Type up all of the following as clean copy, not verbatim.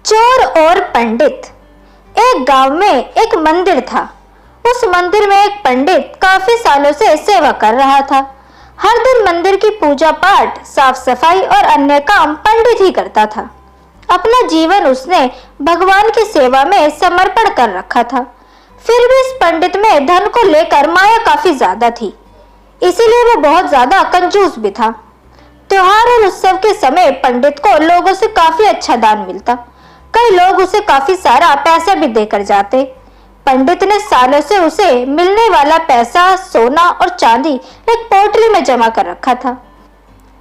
चोर और पंडित। एक गांव में एक मंदिर था। उस मंदिर में एक पंडित काफी सालों से सेवा कर रहा था। हर दिन मंदिर की पूजा पाठ, साफ सफाई और अन्य काम पंडित ही करता था। अपना जीवन उसने भगवान की सेवा में समर्पण कर रखा था। फिर भी इस पंडित में धन को लेकर माया काफी ज्यादा थी, इसीलिए वो बहुत ज्यादा कंजूस भी था। त्योहार और उत्सव के समय पंडित को लोगों से काफी अच्छा दान मिलता। कई लोग उसे काफी सारा पैसा भी देकर जाते। पंडित ने सालों से उसे मिलने वाला पैसा, सोना और चांदी एक पोटली में जमा कर रखा था।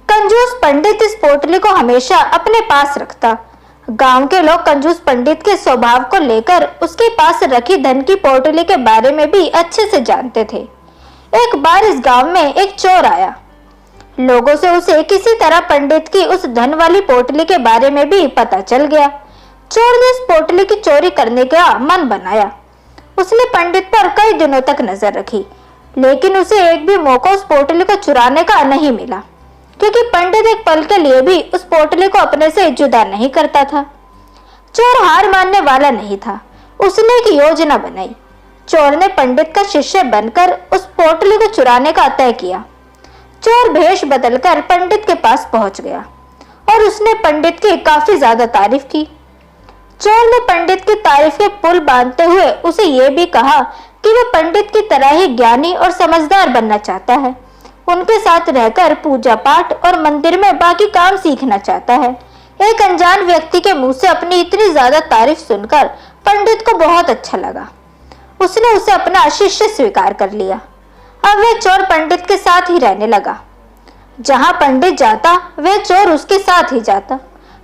कंजूस पंडित इस पोटली को हमेशा अपने पास रखता। गांव के लोग कंजूस पंडित के स्वभाव को लेकर उसके पास रखी धन की पोटली के बारे में भी अच्छे से जानते थे। एक बार इस गांव में एक चोर आया। लोगों से उसे किसी तरह पंडित की उस धन वाली पोटली के बारे में भी पता चल गया। चोर ने इस पोटली की चोरी करने का मन बनाया। उसने पंडित पर कई दिनों तक नजर रखी, लेकिन उसे एक भी मौका उस पोटली को चुराने का नहीं मिला, क्योंकि पंडित एक पल के लिए भी उस पोटली को अपने से जुदा नहीं करता था। चोर हार मानने वाला नहीं था। उसने एक योजना बनाई। चोर ने पंडित का शिष्य बनकर उस पोटली को चुराने का तय किया। चोर भेष बदलकर पंडित के पास पहुंच गया और उसने पंडित की काफी ज्यादा तारीफ की। चोर ने पंडित की तारीफ के पुल बांधते हुए उसे यह भी कहा कि वह पंडित की तरह ही ज्ञानी और समझदार बनना चाहता है। उनके साथ रहकर पूजा पाठ और मंदिर में बाकी काम सीखना चाहता है। एक अनजान व्यक्ति के मुंह से अपनी इतनी ज्यादा तारीफ सुनकर पंडित को बहुत अच्छा लगा। उसने उसे अपना शिष्य स्वीकार कर लिया। अब वह चोर पंडित के साथ ही रहने लगा। जहां पंडित जाता वह चोर उसके साथ ही जाता।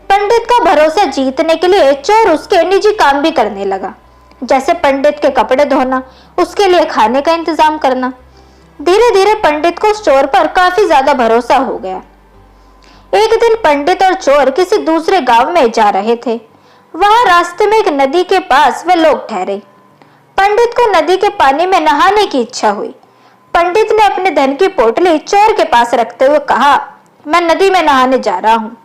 पंडित का भरोसा जीतने के लिए चोर उसके निजी काम भी करने लगा, जैसे पंडित के कपड़े धोना, उसके लिए खाने का इंतजाम करना। धीरे धीरे पंडित को उस चोर पर काफी ज्यादा भरोसा हो गया। एक दिन पंडित और चोर किसी दूसरे गांव में जा रहे थे। वहां रास्ते में एक नदी के पास वे लोग ठहरे। पंडित को नदी के पानी में नहाने की इच्छा हुई। पंडित ने अपने धन की पोटली चोर के पास रखते हुए कहा, मैं नदी में नहाने जा रहा हूँ।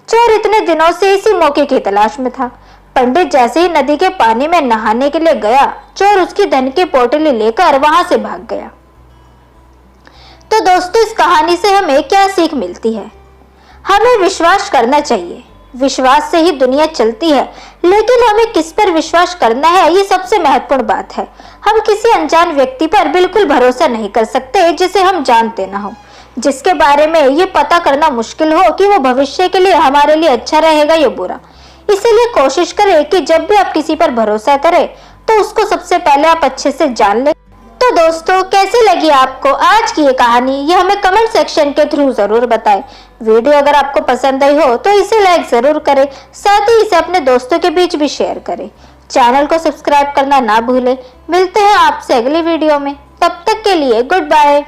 चोर इतने दिनों से इसी मौके की तलाश में था। पंडित जैसे ही नदी के पानी में नहाने के लिए गया, चोर उसकी धन की पोटली लेकर वहां से भाग गया। तो दोस्तों, इस कहानी से हमें क्या सीख मिलती है? हमें विश्वास करना चाहिए। विश्वास से ही दुनिया चलती है, लेकिन हमें किस पर विश्वास करना है, ये सबसे महत्वपूर्ण बात है। हम किसी अनजान व्यक्ति पर बिल्कुल भरोसा नहीं कर सकते जिसे हम जानते ना हो, जिसके बारे में ये पता करना मुश्किल हो कि वो भविष्य के लिए हमारे लिए अच्छा रहेगा या बुरा। इसीलिए कोशिश करें कि जब भी आप किसी पर भरोसा करें तो उसको सबसे पहले आप अच्छे से जान लें। तो दोस्तों, कैसी लगी आपको आज की ये कहानी, ये हमें कमेंट सेक्शन के थ्रू जरूर बताएं। वीडियो अगर आपको पसंद आई हो तो इसे लाइक जरूर करें, साथ ही इसे अपने दोस्तों के बीच भी शेयर करें। चैनल को सब्सक्राइब करना ना भूलें। मिलते हैं आपसे अगली वीडियो में, तब तक के लिए गुड बाय।